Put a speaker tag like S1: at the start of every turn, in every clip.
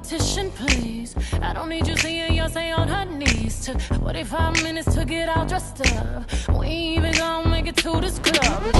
S1: competition, please. I don't need you seeing Beyonce on her knees. Took 45 minutes to get all dressed up. We ain't even gonna make it to this club.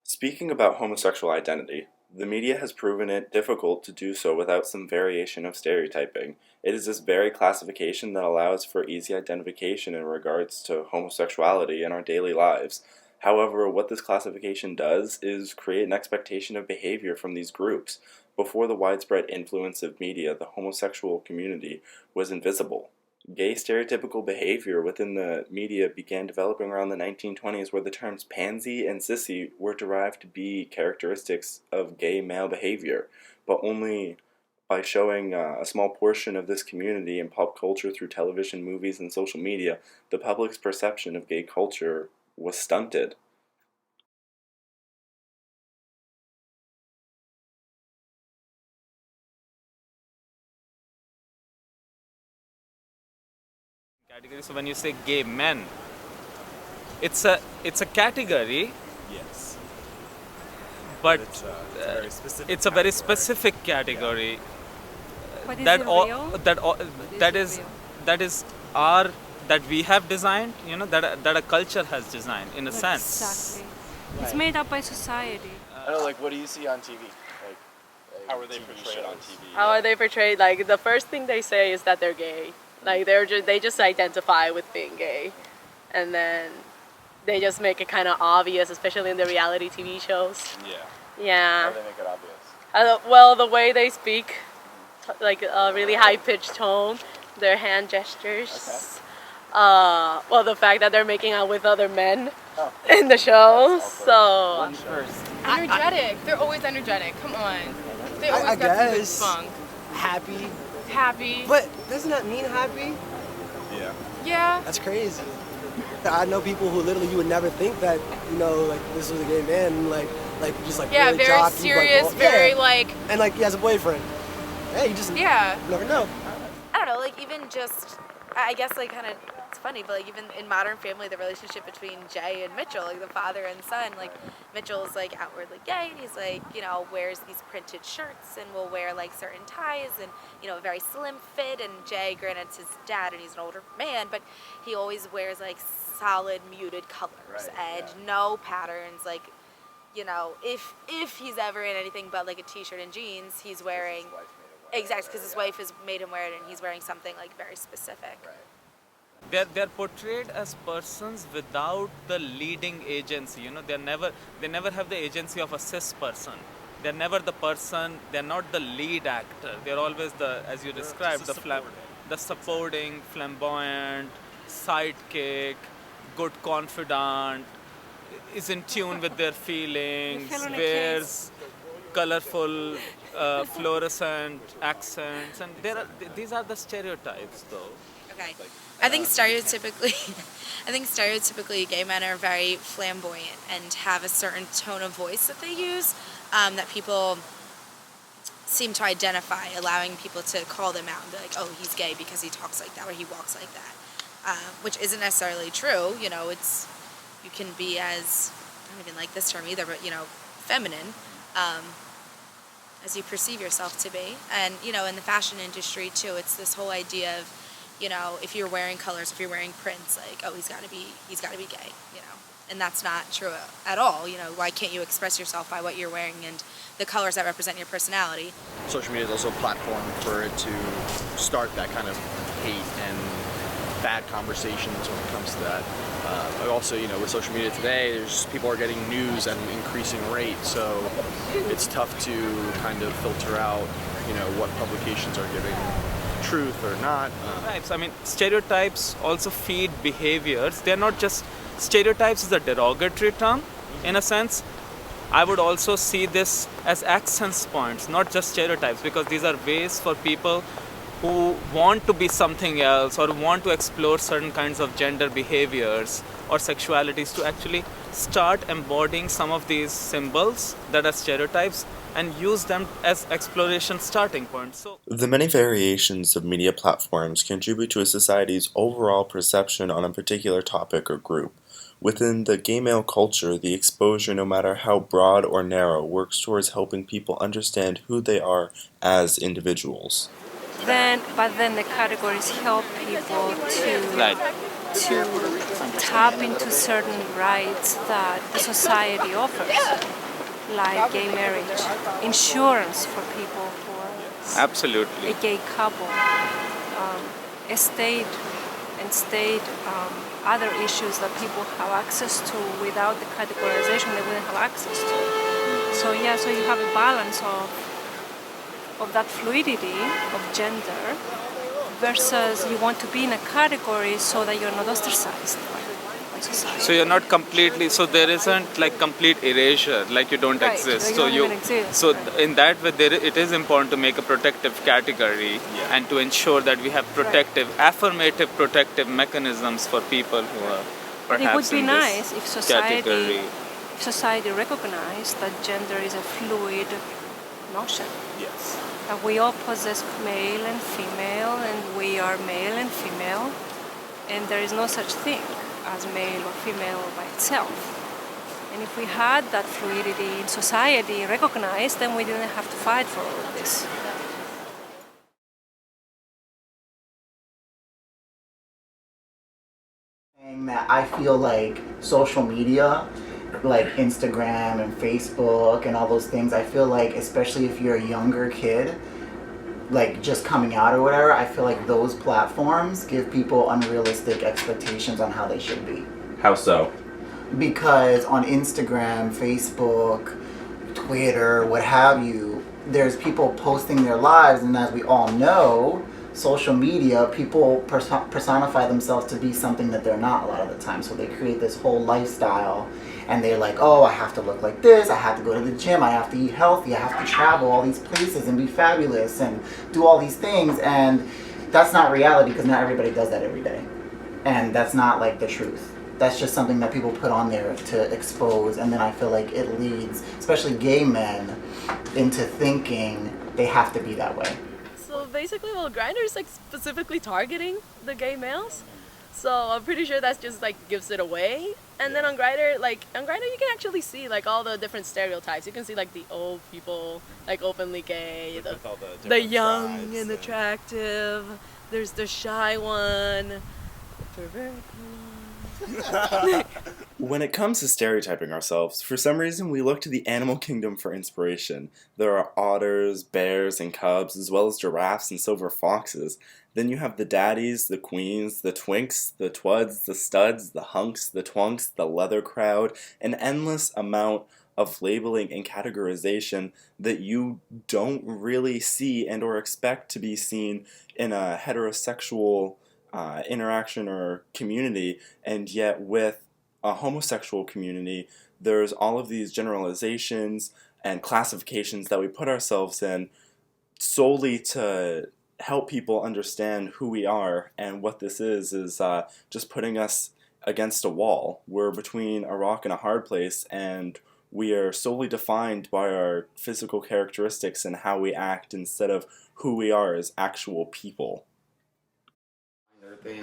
S2: Speaking about homosexual identity, the media has proven it difficult to do so without some variation of stereotyping. It is this very classification that allows for easy identification in regards to homosexuality in our daily lives. However, what this classification does is create an expectation of behavior from these groups. Before the widespread influence of media, the homosexual community was invisible. Gay stereotypical behavior within the media began developing around the 1920s, where the terms pansy and sissy were derived to be characteristics of gay male behavior, but only by showing a small portion of this community in pop culture through television, movies, and social media, the public's perception of gay culture was stunted.
S3: Category. So when you say gay men, it's a category,
S4: Yes,
S3: but
S4: it's a very specific
S3: category
S5: But is
S3: that
S5: it
S3: all,
S5: real?
S3: that all,
S5: But
S3: that
S5: it
S3: is
S5: real?
S3: that is our that we have designed. You know that a culture has designed in a sense.
S5: Exactly. It's
S4: Right.
S5: made up by society.
S4: I don't know, like, what do you see on TV? Like
S2: How are they
S4: TV
S2: portrayed on
S4: shows?
S2: TV?
S6: How are they portrayed? Like the first thing they say is that they're gay. Like they just identify with being gay, and then they just make it kind of obvious, especially in the reality TV shows.
S2: Yeah.
S4: How
S6: Yeah.
S4: do they make it obvious?
S6: Well, the way they speak, like a really high pitched tone, their hand gestures. Well, the fact that they're making out with other men
S4: Oh.
S6: in the show. So
S7: Energetic. They're always energetic. Come on. They always
S8: I
S7: got some good
S8: guess.
S7: funk.
S8: Happy.
S7: Happy.
S8: But doesn't that mean happy?
S2: Yeah.
S7: Yeah.
S8: That's crazy. I know people who literally you would never think that, like this was a gay man, like just like
S7: Yeah,
S8: really
S7: very
S8: jockey,
S7: serious,
S8: like,
S7: very
S8: yeah.
S7: like,
S8: And like he has a boyfriend. Hey, you just
S7: yeah.
S8: never know.
S9: I don't know, like even just, I guess like kind of, it's funny, but like even in Modern Family, the relationship between Jay and Mitchell, like the father and son, like Mitchell's like outwardly gay, and he's like, wears these printed shirts and will wear like certain ties and, a very slim fit, and Jay, granted it's his dad and he's an older man, but he always wears like solid muted colors and no patterns, like, if he's ever in anything but like a t-shirt and jeans, he's wearing, exactly, because his wife has made him wear it, and he's wearing something like very specific.
S3: They're portrayed as persons without the leading agency. They never have the agency of a cis person. They're never the person. They're not the lead actor. They're always as you described, the supporting, flamboyant, sidekick, good confidant, is in tune with their feelings,
S5: They fill in a
S3: wears colorful, fluorescent accents, and these are the stereotypes, though.
S9: Okay. I think stereotypically gay men are very flamboyant and have a certain tone of voice that they use that people seem to identify, allowing people to call them out and be like, oh, he's gay because he talks like that or he walks like that, which isn't necessarily true. You can be as, I don't even like this term either, but, feminine as you perceive yourself to be. And, in the fashion industry, too, it's this whole idea of, if you're wearing colors, if you're wearing prints, like, oh, he's got to be gay, and that's not true at all. Why can't you express yourself by what you're wearing and the colors that represent your personality?
S10: Social media is also a platform for it to start that kind of hate and bad conversations when it comes to that. But also, with social media today, people are getting news at an increasing rate, so it's tough to kind of filter out, what publications are giving truth or not.
S3: Stereotypes also feed behaviors. They're not just stereotypes is a derogatory term in a sense. I would also see this as access points, not just stereotypes, because these are ways for people who want to be something else or want to explore certain kinds of gender behaviors or sexualities to actually start embodying some of these symbols that are stereotypes and use them as exploration starting points.
S2: The many variations of media platforms contribute to a society's overall perception on a particular topic or group. Within the gay male culture, the exposure, no matter how broad or narrow, works towards helping people understand who they are as individuals.
S5: But then the categories help people
S3: Right.
S5: to tap into certain rights that the society offers, like gay marriage, insurance for people who are
S3: Absolutely.
S5: a gay couple, estate and state, other issues that people have access to without the categorization they wouldn't have access to. So so you have a balance of that fluidity of gender versus you want to be in a category so that you're not ostracized by society.
S3: So you're not completely, so there isn't like complete erasure, like you don't
S5: Right,
S3: exist.
S5: you
S3: So
S5: don't even exist,
S3: so
S5: right.
S3: in that way, it is important to make a protective category and to ensure that we have affirmative protective mechanisms for people who are
S5: But
S3: perhaps
S5: it would be
S3: in this
S5: nice if
S3: category.
S5: society recognized that gender is a fluid notion.
S2: Yes.
S5: That we all possess male and female, and we are male and female, and there is no such thing as male or female by itself. And if we had that fluidity in society recognized, then we didn't have to fight for all of this.
S11: That I feel like social media, like Instagram and Facebook and all those things, I feel like, especially if you're a younger kid, like just coming out or whatever, I feel like those platforms give people unrealistic expectations on how they should be.
S2: How so?
S11: Because on Instagram, Facebook, Twitter, what have you, there's people posting their lives, and as we all know, social media, people personify themselves to be something that they're not a lot of the time. So they create this whole lifestyle, and they're like, oh, I have to look like this, I have to go to the gym, I have to eat healthy, I have to travel all these places and be fabulous and do all these things. And that's not reality, because not everybody does that every day. And that's not like the truth. That's just something that people put on there to expose, and then I feel like it leads, especially gay men, into thinking they have to be that way.
S6: So basically, well, Grindr is like specifically targeting the gay males. So I'm pretty sure that's just like gives it away. And then on Grindr, you can actually see like all the different stereotypes. You can see like the old people, like openly gay, the young and attractive. There's the shy one, the pervert one.
S2: When it comes to stereotyping ourselves, for some reason we look to the animal kingdom for inspiration. There are otters, bears, and cubs, as well as giraffes and silver foxes. Then you have the daddies, the queens, the twinks, the twads, the studs, the hunks, the twunks, the leather crowd, an endless amount of labeling and categorization that you don't really see and or expect to be seen in a heterosexual interaction or community, and yet with a homosexual community, there's all of these generalizations and classifications that we put ourselves in solely to help people understand who we are. And what this is just putting us against a wall. We're between a rock and a hard place, and we are solely defined by our physical characteristics and how we act instead of who we are as actual people.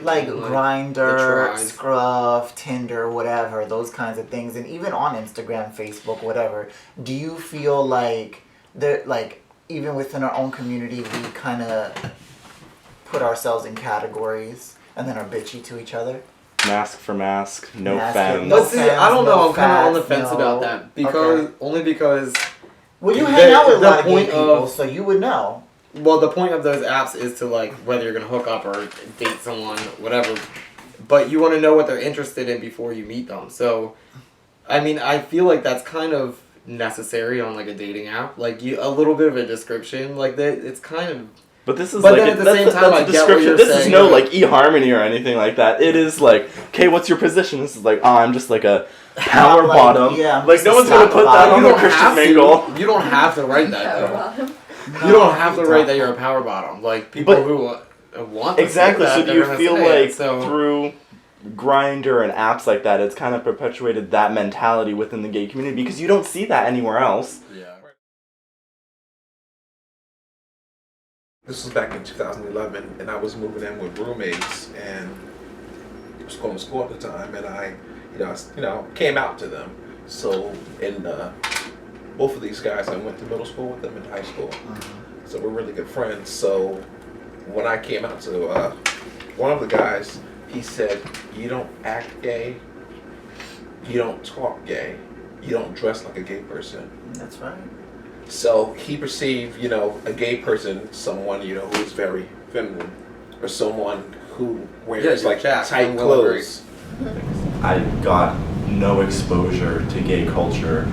S11: Like Grindr, Scruff, Tinder, whatever, those kinds of things, and even on Instagram, Facebook, whatever. Do you feel like even within our own community, we kind of put ourselves in categories and then are bitchy to each other?
S2: Mask for mask, no
S11: Mask
S2: femmes.
S11: no
S10: But see,
S11: femmes,
S10: I don't know.
S11: no
S10: I'm kind of on the
S11: fats,
S10: fence
S11: no-
S10: about that because
S11: Okay.
S10: only because
S11: Well, you hang out with a
S10: the
S11: lot of gay
S10: point
S11: people,
S10: of-
S11: so you would know.
S10: well, the point of those apps is to like whether you're gonna hook up or date someone, whatever. But you want to know what they're interested in before you meet them. So, I mean, I feel like that's kind of necessary on like a dating app. Like a little bit of a description, like that. It's kind of.
S2: But this is
S10: But
S2: like
S10: then at the same time, I
S2: that's a
S10: get what
S2: description.
S10: you're
S2: This is
S10: saying,
S2: no
S10: like-
S2: like eHarmony or anything like that. It is like, okay, what's your position? This is like, oh, I'm just like a power
S11: Like,
S2: bottom.
S11: yeah, I'm
S2: like
S11: just
S2: no
S11: a
S2: one's gonna
S11: top
S2: put that
S11: bottom.
S2: on
S10: You
S2: the
S10: don't
S2: Christian
S10: have to.
S2: Mingle.
S10: You don't have to write that though.
S11: No,
S10: You don't have to
S11: you
S10: write
S11: don't.
S10: that you're a power bottom. Like people
S2: But-
S10: who want to
S2: Exactly.
S10: say that,
S2: So do
S10: they're
S2: you
S10: gonna
S2: feel
S10: say it,
S2: like
S10: so.
S2: through Grindr and apps like that, it's kind of perpetuated that mentality within the gay community because you don't see that anywhere else?
S10: Yeah.
S12: This was back in 2011, and I was moving in with roommates, and I was going to school at the time, and I came out to them. So, and both of these guys, I went to middle school with them in high school. So we're really good friends. So when I came out to one of the guys, he said, "You don't act gay. You don't talk gay. You don't dress like a gay person."
S11: That's right.
S12: So he perceived, a gay person, someone, who is very feminine, or someone who wears tight clothes.
S2: I got no exposure to gay culture.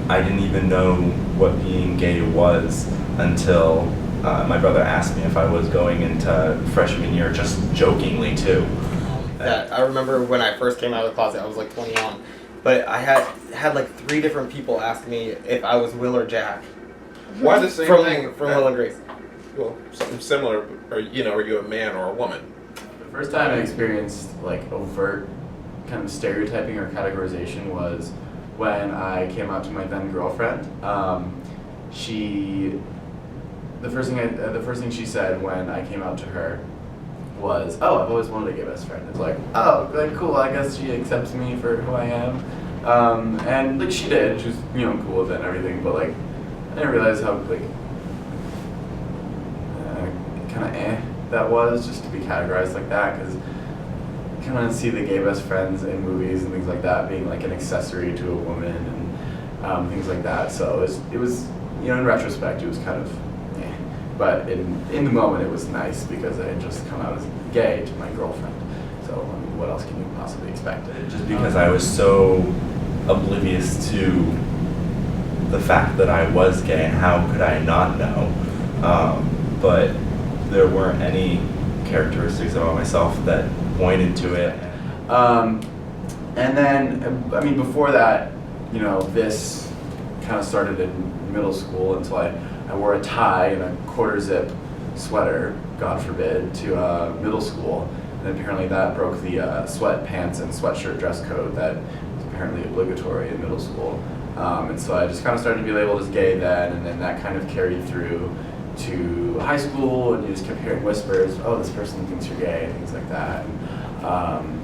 S2: I didn't even know what being gay was until my brother asked me if I was going into freshman year, just jokingly too.
S13: I remember when I first came out of the closet, I was like 21, but I had like 3 different people ask me if I was Will or Jack.
S12: Why the same thing?
S13: From Will and Grace.
S12: Well, something similar, or are you a man or a woman?
S14: The first time I experienced like overt kind of stereotyping or categorization was when I came out to my then girlfriend. The first thing she said when I came out to her was, "Oh, I've always wanted a gay best friend." It's like, "Oh, like cool. I guess she accepts me for who I am," and like she did. She was cool with it and everything. But like I didn't realize how like kind of that was just to be categorized like that, because you kind of see the gay best friends in movies and things like that being like an accessory to a woman and things like that. So it was in retrospect it was kind of but in the moment it was nice because I had just come out as gay to my girlfriend. So I mean, what else can you possibly expect?
S2: Just because I was so oblivious to the fact that I was gay, how could I not know? But there weren't any characteristics about myself that pointed to it.
S14: And then, I mean, before that, this kind of started in middle school until I wore a tie and a quarter zip sweater, God forbid, to middle school. And apparently that broke the sweatpants and sweatshirt dress code that was apparently obligatory in middle school. And so I just kind of started to be labeled as gay then, and then that kind of carried through to high school, and you just kept hearing whispers, "Oh, this person thinks you're gay," and things like that. And,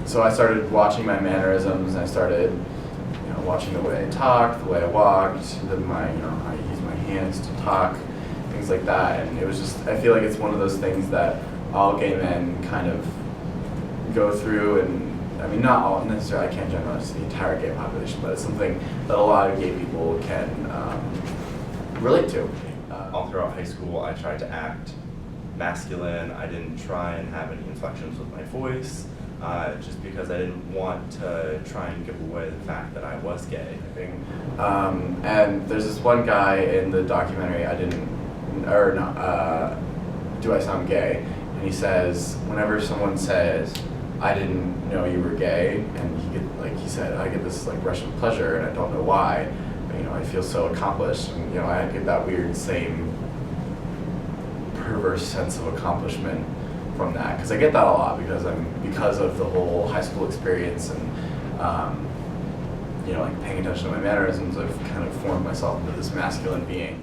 S14: so I started watching my mannerisms, and I started watching the way I talked, the way I walked, how I use my hands to talk, things like that. And it was just, I feel like it's one of those things that all gay men kind of go through, and I mean, not all necessarily, I can't generalize the entire gay population, but it's something that a lot of gay people can relate to.
S2: All throughout high school, I tried to act masculine. I didn't try and have any inflections with my voice, just because I didn't want to try and give away the fact that I was gay.
S14: And there's this one guy in the documentary, Do I Sound Gay? And he says, whenever someone says, "I didn't know you were gay," and he said, I get this like rush of pleasure and I don't know why, but I feel so accomplished, and I get that weird same perverse sense of accomplishment from that, because I get that a lot because of the whole high school experience and like paying attention to my mannerisms. I've kind of formed myself into this masculine being.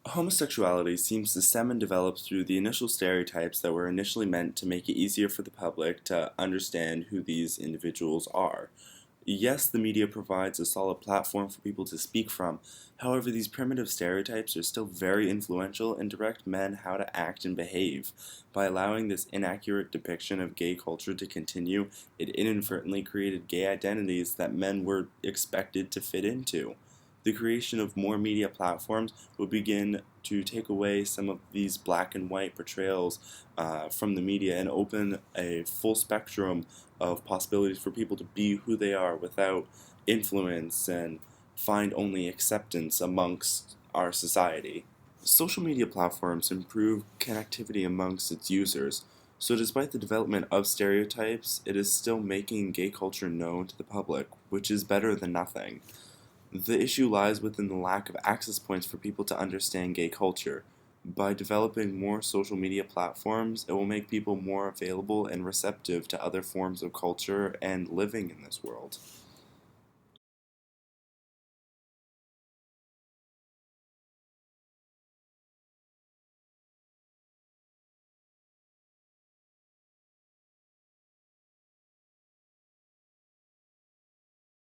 S2: Homosexuality seems to stem and develop through the initial stereotypes that were initially meant to make it easier for the public to understand who these individuals are. Yes, the media provides a solid platform for people to speak from. However, these primitive stereotypes are still very influential and direct men how to act and behave. By allowing this inaccurate depiction of gay culture to continue, it inadvertently created gay identities that men were expected to fit into. The creation of more media platforms will begin to take away some of these black and white portrayals from the media and open a full spectrum of possibilities for people to be who they are without influence and find only acceptance amongst our society. Social media platforms improve connectivity amongst its users, so despite the development of stereotypes, it is still making gay culture known to the public, which is better than nothing. The issue lies within the lack of access points for people to understand gay culture. By developing more social media platforms, it will make people more available and receptive to other forms of culture and living in this world.